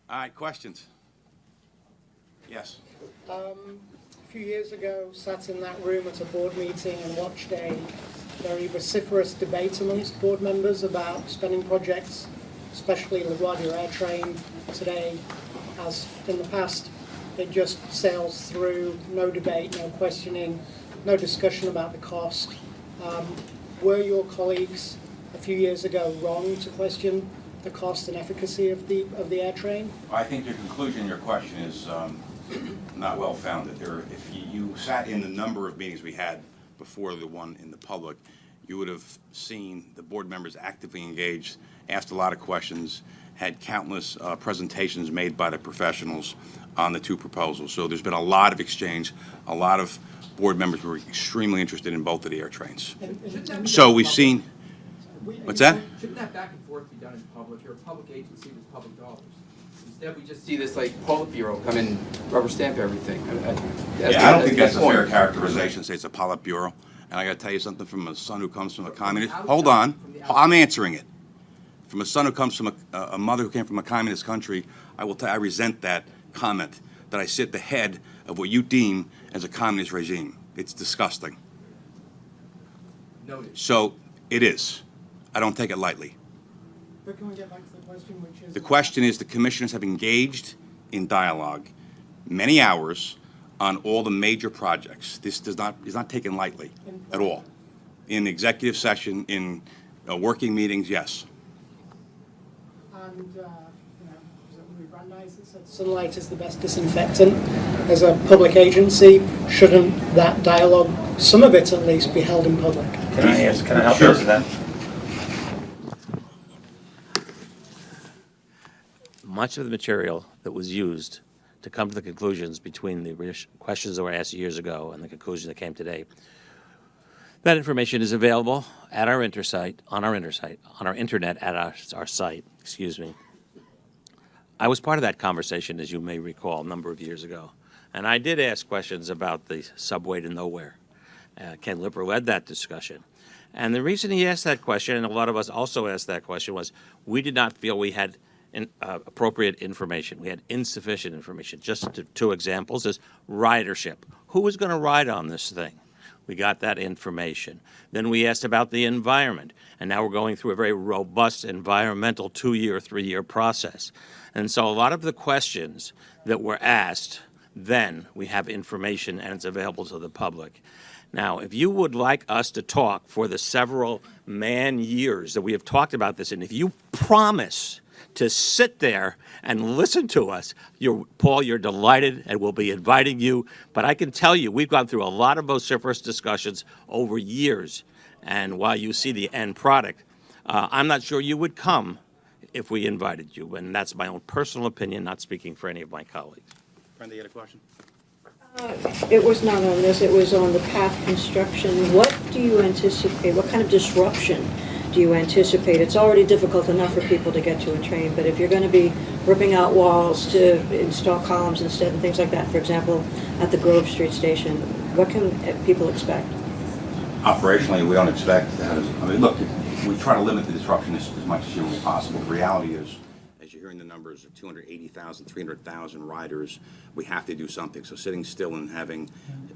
All right, questions? Yes. A few years ago, sat in that room at a board meeting and watched a very vociferous debate amongst board members about spending projects, especially LaGuardia Air Train. Today, as in the past, it just sails through, no debate, no questioning, no discussion about the cost. Were your colleagues a few years ago wrong to question the cost and efficacy of the air train? I think your conclusion, your question is not well founded. If you sat in the number of meetings we had before the one in the public, you would have seen the board members actively engaged, asked a lot of questions, had countless presentations made by the professionals on the two proposals. So there's been a lot of exchange. A lot of board members were extremely interested in both of the air trains. So we've seen. What's that? Shouldn't that back and forth be done in public? You're a public agency with public dollars. Instead, we just see this like Politburo come in, rubber stamp everything. I don't think that's a fair characterization. Say it's a Politburo. And I got to tell you something from a son who comes from a communist. Hold on, I'm answering it. From a son who comes from a mother who came from a communist country, I will tell you, I resent that comment that I sit at the head of what you deem as a communist regime. It's disgusting. Noted. So it is. I don't take it lightly. But can we get back to the question, which is... The question is, the commissioners have engaged in dialogue many hours on all the major projects. This is not taken lightly at all. In executive session, in working meetings, yes. And, Louis Brandeis that said sunlight is the best disinfectant. As a public agency, shouldn't that dialogue, some of it at least, be held in public? Can I help you answer that? Much of the material that was used to come to the conclusions between the questions that were asked years ago and the conclusion that came today, that information is available at our on our internet at our site, excuse me. I was part of that conversation, as you may recall, a number of years ago. And I did ask questions about the subway to nowhere. Ken Lipper led that discussion. And the reason he asked that question, and a lot of us also asked that question, was we did not feel we had appropriate information. We had insufficient information. Just two examples is ridership. Who was going to ride on this thing? We got that information. Then we asked about the environment, and now we're going through a very robust environmental 2-year, 3-year process. And so a lot of the questions that were asked, then we have information and it's available to the public. Now, if you would like us to talk for the several man-years that we have talked about this, and if you promise to sit there and listen to us, Paul, you're delighted, and we'll be inviting you. But I can tell you, we've gone through a lot of vociferous discussions over years. And while you see the end product, I'm not sure you would come if we invited you. And that's my own personal opinion, not speaking for any of my colleagues. Brenda, you had a question? It was not on this, it was on the path construction. What do you anticipate, what kind of disruption do you anticipate? It's already difficult enough for people to get to a train, but if you're going to be ripping out walls to install columns instead and things like that, for example, at the Grove Street station, what can people expect? Operationally, we don't expect, look, we try to limit the disruption as much as humanly possible. The reality is, as you're hearing the numbers of 280,000, 300,000 riders, we have to do something. So sitting still and having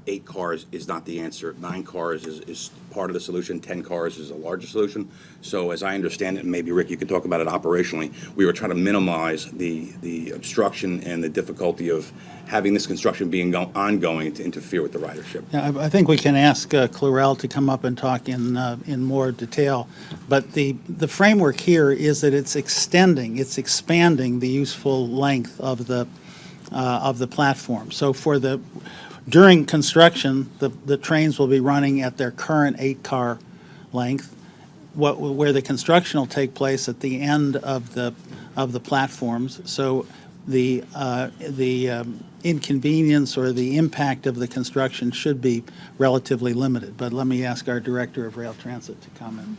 8 cars is not the answer. 9 cars is part of the solution. 10 cars is a larger solution. So as I understand it, and maybe Rick, you can talk about it operationally, we were trying to minimize the obstruction and the difficulty of having this construction being ongoing to interfere with the ridership. Yeah, I think we can ask Clarell to come up and talk in more detail. But the framework here is that it's expanding the useful length of the platform. So during construction, the trains will be running at their current 8-car length. Where the construction will take place at the end of the platforms. So the inconvenience or the impact of the construction should be relatively limited. But let me ask our Director of Rail Transit to comment.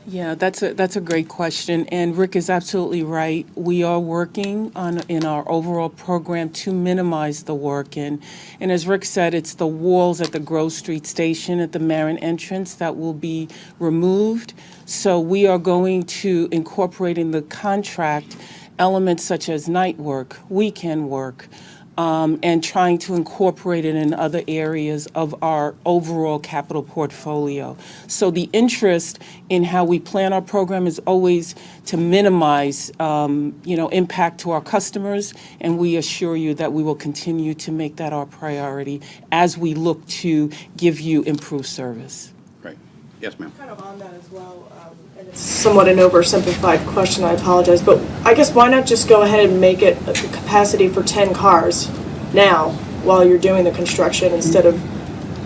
Yeah, that's a great question, and Rick is absolutely right. We are working in our overall program to minimize the work, and as Rick said, it's the walls at the Grove Street station at the Marin entrance that will be removed. So we are going to incorporate in the contract elements such as night work, weekend work, and trying to incorporate it in other areas of our overall capital portfolio. So the interest in how we plan our program is always to minimize, impact to our customers, and we assure you that we will continue to make that our priority as we look to give you improved service. Great. Yes, ma'am. Kind of on that as well, and it's somewhat an oversimplified question, I apologize, but I guess why not just go ahead and make it a capacity for 10 cars now while you're doing the construction instead of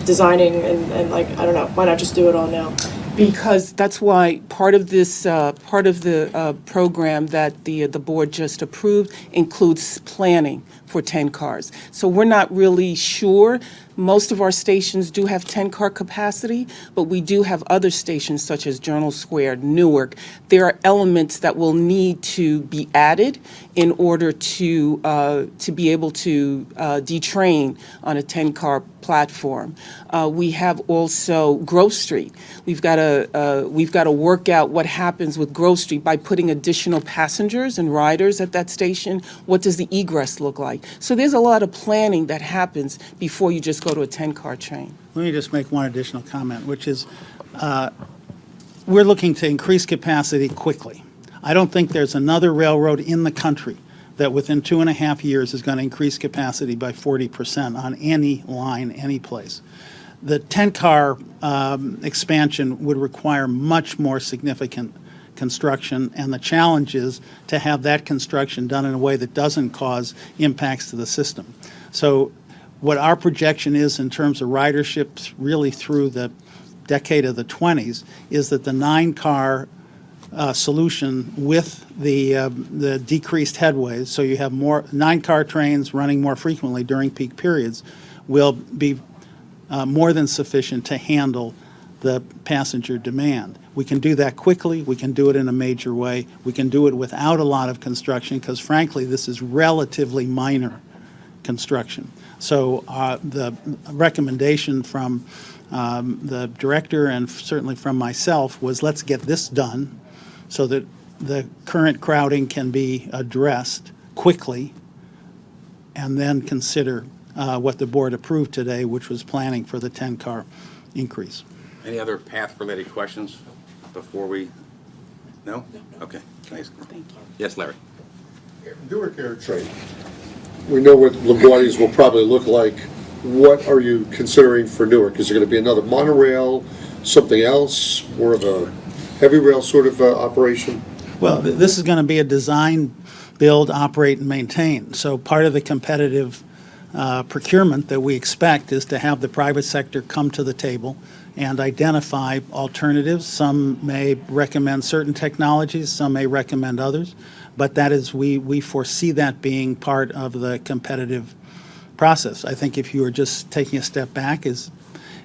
designing and like, I don't know, why not just do it all now? Because that's why part of the program that the board just approved includes planning for 10 cars. So we're not really sure. Most of our stations do have 10-car capacity, but we do have other stations such as Journal Square, Newark. There are elements that will need to be added in order to be able to detrain on a 10-car platform. We have also Grove Street. We've got to work out what happens with Grove Street by putting additional passengers and riders at that station. What does the egress look like? So there's a lot of planning that happens before you just go to a 10-car train. Let me just make one additional comment, which is we're looking to increase capacity quickly. I don't think there's another railroad in the country that within 2.5 years is going to increase capacity by 40% on any line, any place. The 10-car expansion would require much more significant construction, and the challenge is to have that construction done in a way that doesn't cause impacts to the system. So what our projection is in terms of ridership really through the decade of the 20s is that the 9-car solution with the decreased headways, so you have more 9-car trains running more frequently during peak periods, will be more than sufficient to handle the passenger demand. We can do that quickly. We can do it in a major way. We can do it without a lot of construction because, frankly, this is relatively minor construction. So the recommendation from the director and certainly from myself was let's get this done so that the current crowding can be addressed quickly and then consider what the board approved today, which was planning for the 10-car increase. Any other path-related questions before we? No? Okay. Thanks. Thank you. Yes, Larry. Newark Air Train. We know what LaGuardia's will probably look like. What are you considering for Newark? Is it going to be another monorail, something else, more of a heavy rail sort of operation? Well, this is going to be a design, build, operate, and maintain. So part of the competitive procurement that we expect is to have the private sector come to the table and identify alternatives. Some may recommend certain technologies, some may recommend others, but that is, we foresee that being part of the competitive process. I think if you were just taking a step back, is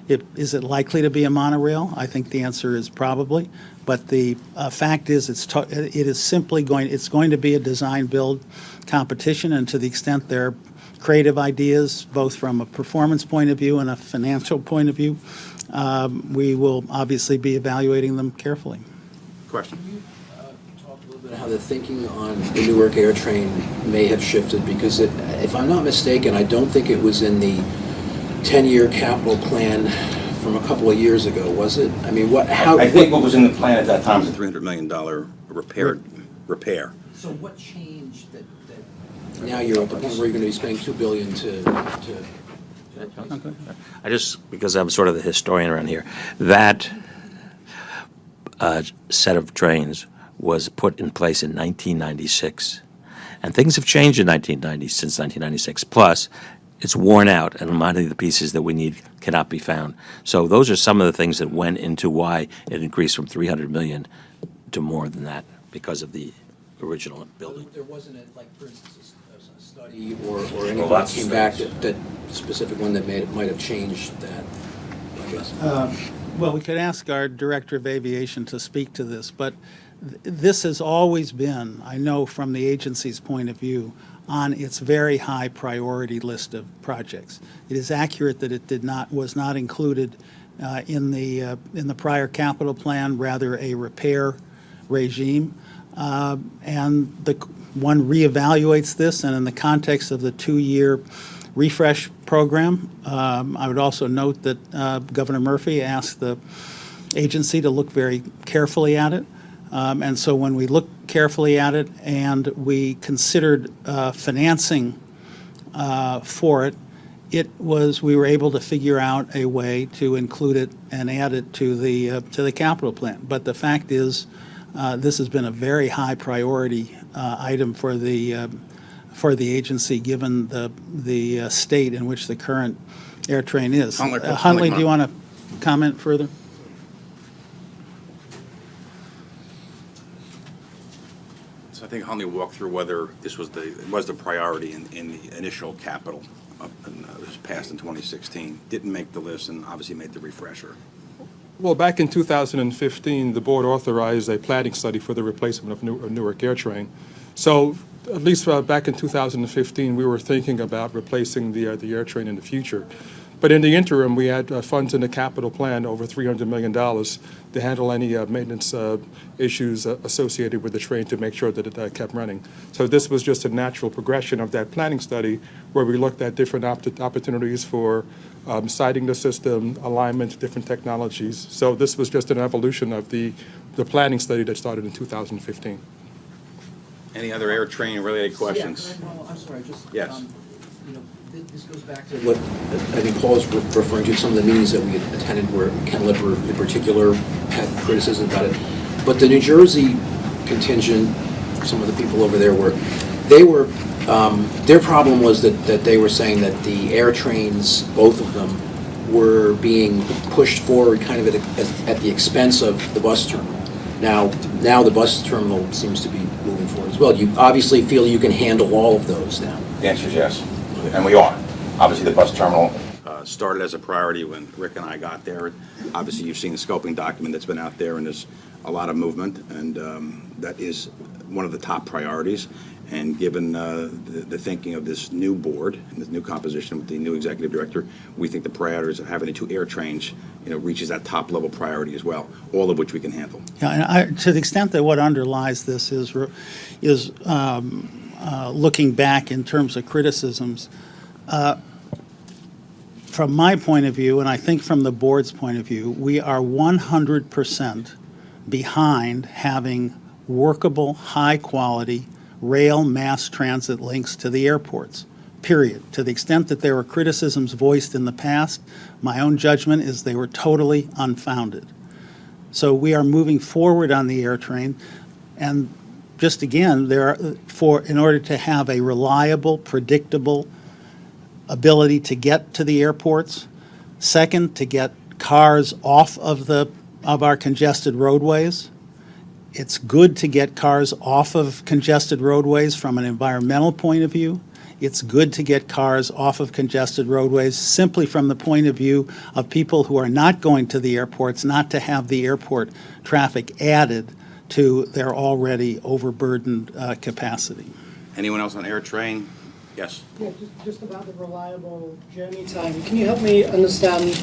it likely to be a monorail? I think the answer is probably, but the fact is it is simply going to be a design build competition, and to the extent there are creative ideas, both from a performance point of view and a financial point of view, we will obviously be evaluating them carefully. Question? Talk a little bit how the thinking on the Newark Air Train may have shifted, because if I'm not mistaken, I don't think it was in the 10-year capital plan from a couple of years ago, was it? I mean, I think what was in the plan at that time was a $300 million repair. So what changed that now you're at the point where you're going to be spending $2 billion to I just, because I'm sort of the historian around here, that set of trains was put in place in 1996. And things have changed in since 1996. Plus, it's worn out, and a lot of the pieces that we need cannot be found. So those are some of the things that went into why it increased from $300 million to more than that because of the original building. There wasn't, for instance, a study or anything that lots of came back that specific one that might have changed that, I guess. Well, we could ask our Director of Aviation to speak to this, but this has always been, I know from the agency's point of view, on its very high priority list of projects. It is accurate that it was not included in the prior capital plan, rather a repair regime. And one reevaluates this, and in the context of the 2-year refresh program, I would also note that Governor Murphy asked the agency to look very carefully at it. And so when we looked carefully at it and we considered financing for it, we were able to figure out a way to include it and add it to the capital plan. But the fact is, this has been a very high priority item for the agency, given the state in which the current air train is. Huntley, do you want to comment further? So I think Huntley walked through whether this was the priority in the initial capital that was passed in 2016. Didn't make the list and obviously made the refresher. Well, back in 2015, the board authorized a planning study for the replacement of Newark Air Train. So at least back in 2015, we were thinking about replacing the air train in the future. But in the interim, we had funds in the capital plan, over $300 million, to handle any maintenance issues associated with the train to make sure that it kept running. So this was just a natural progression of that planning study where we looked at different opportunities for siting the system, alignment, different technologies. So this was just an evolution of the planning study that started in 2015. Any other air train related questions? Yeah, I'm sorry, just. Yes. This goes back to what I think Paul is referring to, some of the meetings that we attended where Ken Lipper in particular had criticism about it. But the New Jersey contingent, some of the people over there their problem was that they were saying that the air trains, both of them, were being pushed forward kind of at the expense of the bus terminal. Now the bus terminal seems to be moving forward as well. You obviously feel you can handle all of those now. The answer is yes, and we are. Obviously, the bus terminal started as a priority when Rick and I got there. Obviously, you've seen the scoping document that's been out there, and there's a lot of movement, and that is one of the top priorities. And given the thinking of this new board and this new composition with the new executive director, we think the priorities of having the 2 air trains, reaches that top level priority as well, all of which we can handle. Yeah, and to the extent that what underlies this is looking back in terms of criticisms, from my point of view, and I think from the board's point of view, we are 100% behind having workable, high-quality rail mass transit links to the airports, period. To the extent that there were criticisms voiced in the past, my own judgment is they were totally unfounded. So we are moving forward on the air train, and just again, in order to have a reliable, predictable ability to get to the airports, second, to get cars off of our congested roadways. It's good to get cars off of congested roadways from an environmental point of view. It's good to get cars off of congested roadways simply from the point of view of people who are not going to the airports, not to have the airport traffic added to their already overburdened capacity. Anyone else on air train? Yes. Yeah, just about the reliable journey time. Can you help me understand,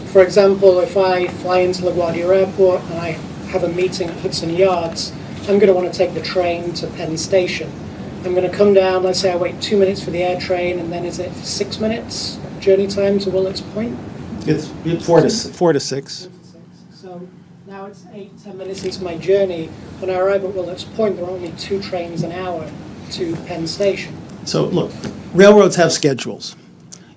for example, if I fly into LaGuardia Airport and I have a meeting at Hudson Yards, I'm going to want to take the train to Penn Station. I'm going to come down, let's say I wait 2 minutes for the air train, and then is it 6 minutes journey time to Willets Point? It's 4 to 6. So now it's 8-10 minutes into my journey. When I arrive at Willets Point, there are only 2 trains an hour to Penn Station. So look, railroads have schedules.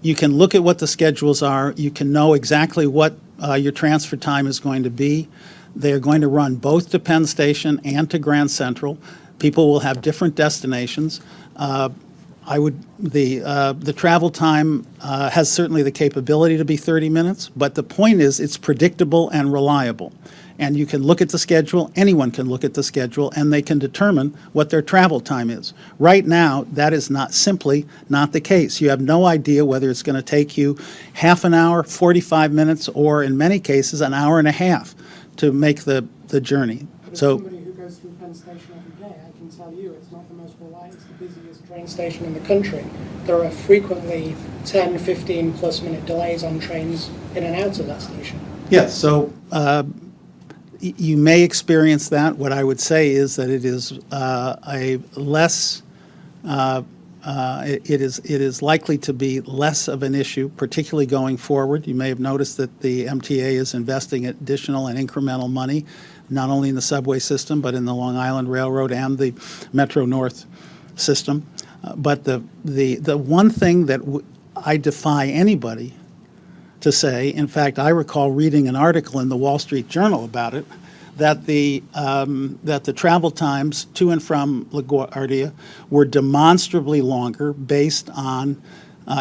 You can look at what the schedules are. You can know exactly what your transfer time is going to be. They're going to run both to Penn Station and to Grand Central. People will have different destinations. The travel time has certainly the capability to be 30 minutes, but the point is it's predictable and reliable. And you can look at the schedule, anyone can look at the schedule, and they can determine what their travel time is. Right now, that is simply not the case. You have no idea whether it's going to take you half an hour, 45 minutes, or in many cases, an hour and a half to make the journey. But as So, somebody who goes through Penn Station every day, I can tell you it's not the most reliable, it's the busiest train station in the country. There are frequently 10, 15 plus minute delays on trains in and out of that station. yes, so You may experience that. What I would say is that it is a less, it is likely to be less of an issue, particularly going forward. You may have noticed that the MTA is investing additional and incremental money, not only in the subway system, but in the Long Island Railroad and the Metro North system. But the one thing that I defy anybody to say, in fact, I recall reading an article in the Wall Street Journal about it, that the travel times to and from LaGuardia were demonstrably longer based on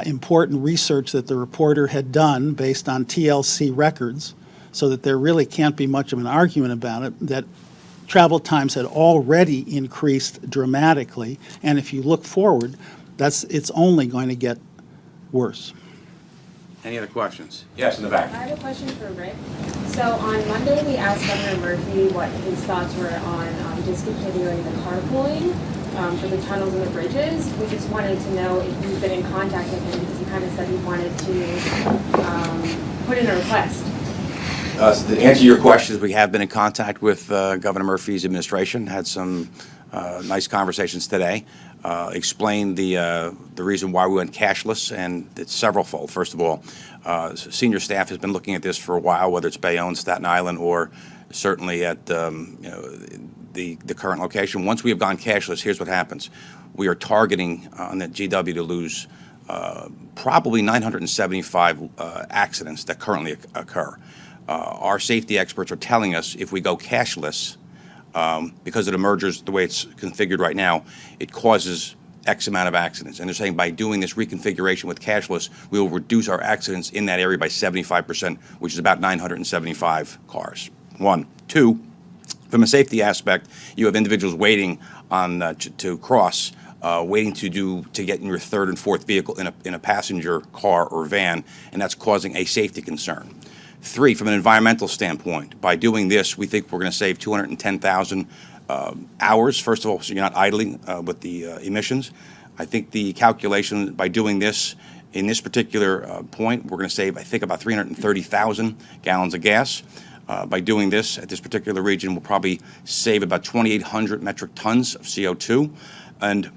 important research that the reporter had done based on TLC records, so that there really can't be much of an argument about it, that travel times had already increased dramatically, and if you look forward, it's only going to get worse. Any other questions? Yes, in the back. I have a question for Rick. So on Monday, we asked Governor Murphy what his thoughts were on discontinuing the carpooling for the tunnels and the bridges. We just wanted to know if you've been in contact with him, because he kind of said he wanted to put in a request. To answer your questions, we have been in contact with Governor Murphy's administration, had some nice conversations today, explained the reason why we went cashless, and it's severalfold. First of all, senior staff has been looking at this for a while, whether it's Bayonne, Staten Island, or certainly at the current location. Once we have gone cashless, here's what happens. We are targeting on the GW to lose probably 975 accidents that currently occur. Our safety experts are telling us if we go cashless, because of the mergers, the way it's configured right now, it causes X amount of accidents. And they're saying by doing this reconfiguration with cashless, we will reduce our accidents in that area by 75%, which is about 975 cars. One. Two, from a safety aspect, you have individuals waiting on to cross, waiting to get in your third and fourth vehicle in a passenger car or van, and that's causing a safety concern. Three, from an environmental standpoint, by doing this, we think we're going to save 210,000 hours, first of all, so you're not idling with the emissions. I think the calculation by doing this, in this particular point, we're going to save, I think, about 330,000 gallons of gas. By doing this at this particular region, we'll probably save about 2,800 metric tons of CO2. And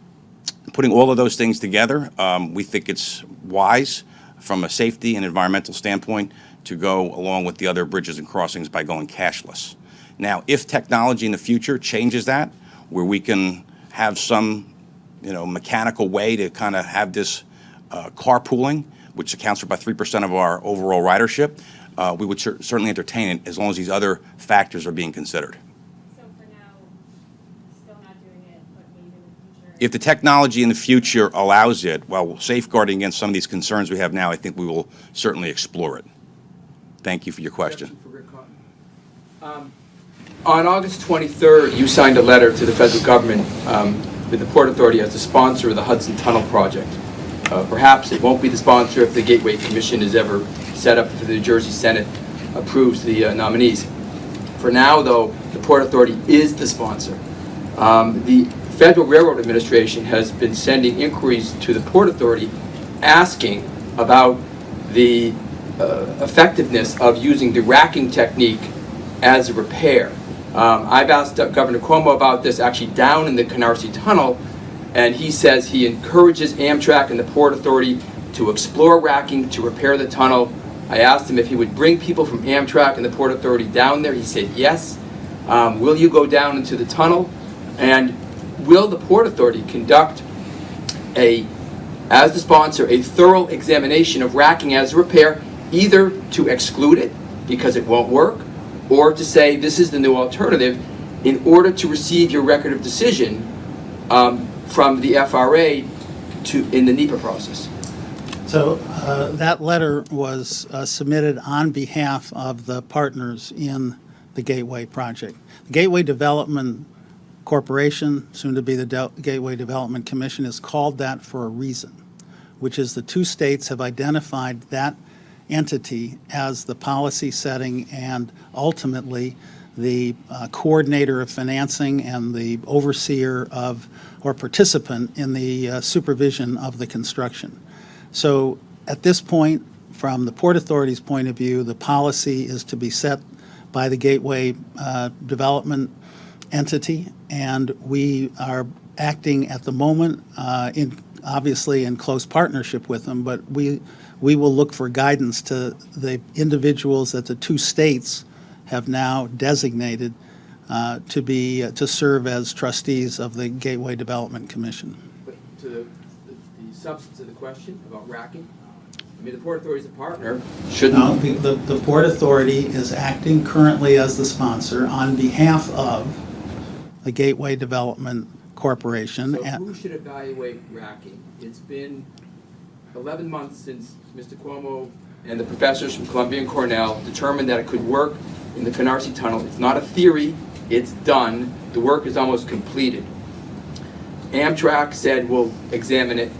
putting all of those things together, we think it's wise from a safety and environmental standpoint to go along with the other bridges and crossings by going cashless. Now, if technology in the future changes that, where we can have some, mechanical way to kind of have this carpooling, which accounts for about 3% of our overall ridership, we would certainly entertain it as long as these other factors are being considered. So for now, still not doing it, but maybe in the future. If the technology in the future allows it, while safeguarding against some of these concerns we have now, I think we will certainly explore it. Thank you for your question. For Rick Cotton. On August 23rd, you signed a letter to the federal government with the Port Authority as the sponsor of the Hudson Tunnel project. Perhaps it won't be the sponsor if the Gateway Commission is ever set up, if the New Jersey Senate approves the nominees. For now, though, the Port Authority is the sponsor. The Federal Railroad Administration has been sending inquiries to the Port Authority asking about the effectiveness of using the racking technique as a repair. I've asked Governor Cuomo about this actually down in the Canarsie Tunnel, and he says he encourages Amtrak and the Port Authority to explore racking to repair the tunnel. I asked him if he would bring people from Amtrak and the Port Authority down there. He said yes. Will you go down into the tunnel? And will the Port Authority conduct as the sponsor, a thorough examination of racking as a repair, either to exclude it because it won't work, or to say this is the new alternative in order to receive your record of decision from the FRA in the NEPA process? So that letter was submitted on behalf of the partners in the Gateway project. The Gateway Development Corporation, soon to be the Gateway Development Commission, is called that for a reason, which is the two states have identified that entity as the policy setting and ultimately the coordinator of financing and the overseer of or participant in the supervision of the construction. So at this point, from the Port Authority's point of view, the policy is to be set by the Gateway Development entity, and we are acting at the moment obviously in close partnership with them, but we will look for guidance to the individuals that the two states have now designated to serve as trustees of the Gateway Development Commission. But to the substance of the question about racking, I mean, the Port Authority is a partner, shouldn't... No, the Port Authority is acting currently as the sponsor on behalf of the Gateway Development Corporation. So who should evaluate racking? It's been 11 months since Mr. Cuomo and the professors from Columbia and Cornell determined that it could work in the Canarsie Tunnel. It's not a theory, it's done. The work is almost completed. Amtrak said we'll examine it.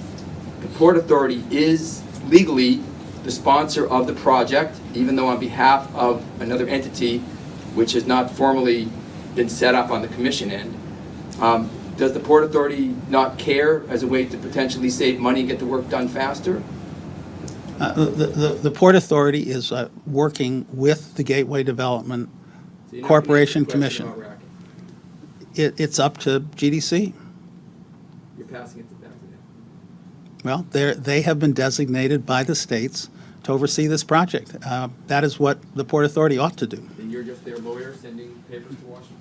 The Port Authority is legally the sponsor of the project, even though on behalf of another entity which has not formally been set up on the commission end. Does the Port Authority not care as a way to potentially save money and get the work done faster? The Port Authority is working with the Gateway Development So you're not Corporation gonna answer the Commission. question about racking. It's up to GDC. You're passing it back to them. Well, they have been designated by the states to oversee this project. That is what the Port Authority ought to do. Then you're just their lawyer sending papers to Washington?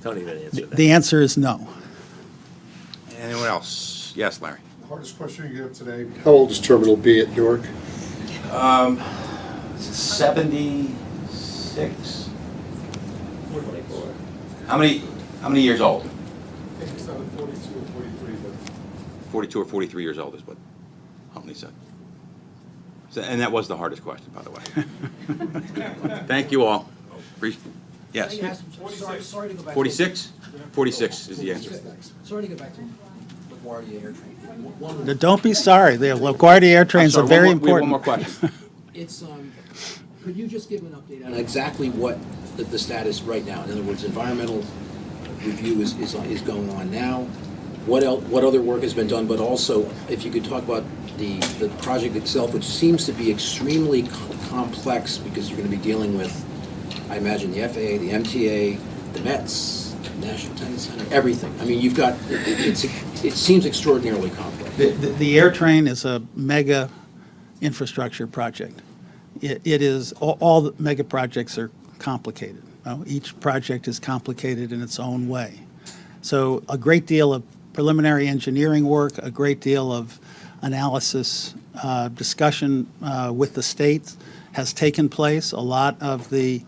Don't even answer that. The answer is no. Anyone else? Yes, Larry. Hardest question you get today. How old is Terminal B at Newark? 76. How many years old? I think it's either 42 or 43, but 42 or 43 years old is what Huntley said. So, and that was the hardest question, by the way. Thank you all. Yes. Sorry to go back. 46? 46 is the answer. Sorry to go back to LaGuardia Air Train. Don't be sorry. The LaGuardia Air Trains are very We have one important. more question. It's, could you just give an update on exactly what the status right now? In other words, environmental review is going on now. What other work has been done? But also, if you could talk about the project itself, which seems to be extremely complex because you're going to be dealing with, I imagine, the FAA, the MTA, the Mets, National Tennis Center, everything. I mean, you've got, it seems extraordinarily complex. The air train is a mega infrastructure project. It is, all the mega projects are complicated. Each project is complicated in its own way. So a great deal of preliminary engineering work, a great deal of analysis, discussion with the states has taken place. A lot of the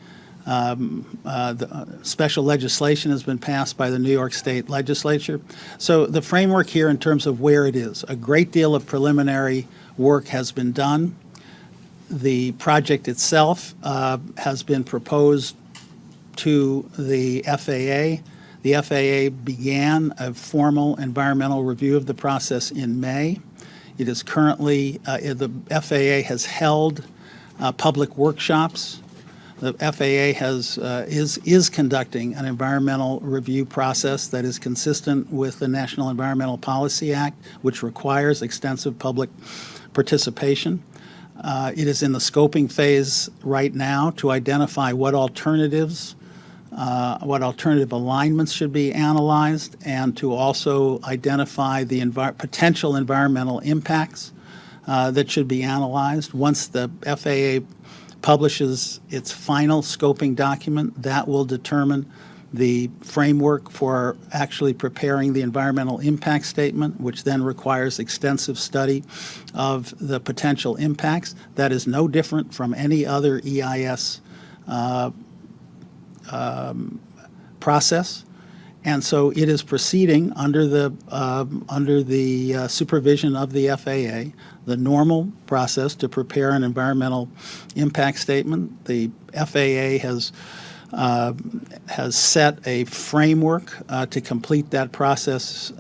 special legislation has been passed by the New York State Legislature. So the framework here in terms of where it is, a great deal of preliminary work has been done. The project itself has been proposed to the FAA. The FAA began a formal environmental review of the process in May. It is currently, the FAA has held public workshops. The FAA is conducting an environmental review process that is consistent with the National Environmental Policy Act, which requires extensive public participation. It is in the scoping phase right now to identify what alternative alignments should be analyzed, and to also identify the potential environmental impacts that should be analyzed. Once the FAA publishes its final scoping document, that will determine the framework for actually preparing the environmental impact statement, which then requires extensive study of the potential impacts. That is no different from any other EIS process. And so it is proceeding under the supervision of the FAA, the normal process to prepare an environmental impact statement. The FAA has set a framework to complete that process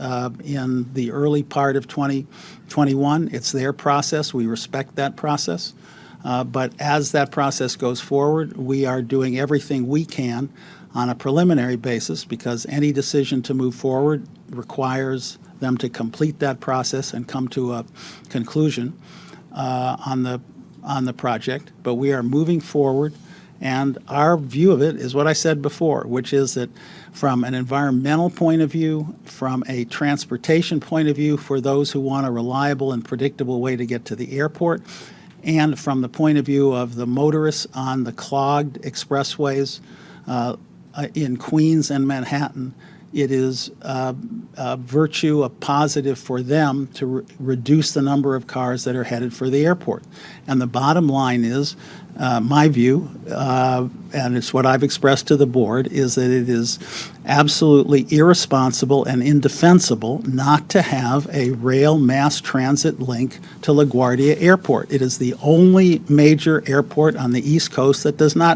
in the early part of 2021. It's their process. We respect that process. But as that process goes forward, we are doing everything we can on a preliminary basis, because any decision to move forward requires them to complete that process and come to a conclusion on the project. But we are moving forward And our view of it is what I said before, which is that from an environmental point of view, from a transportation point of view for those who want a reliable and predictable way to get to the airport, and from the point of view of the motorists on the clogged expressways in Queens and Manhattan, it is a virtue, a positive for them to reduce the number of cars that are headed for the airport. And the bottom line is, my view, and it's what I've expressed to the board, is that it is absolutely irresponsible and indefensible not to have a rail mass transit link to LaGuardia Airport. It is the only major airport on the East Coast that does not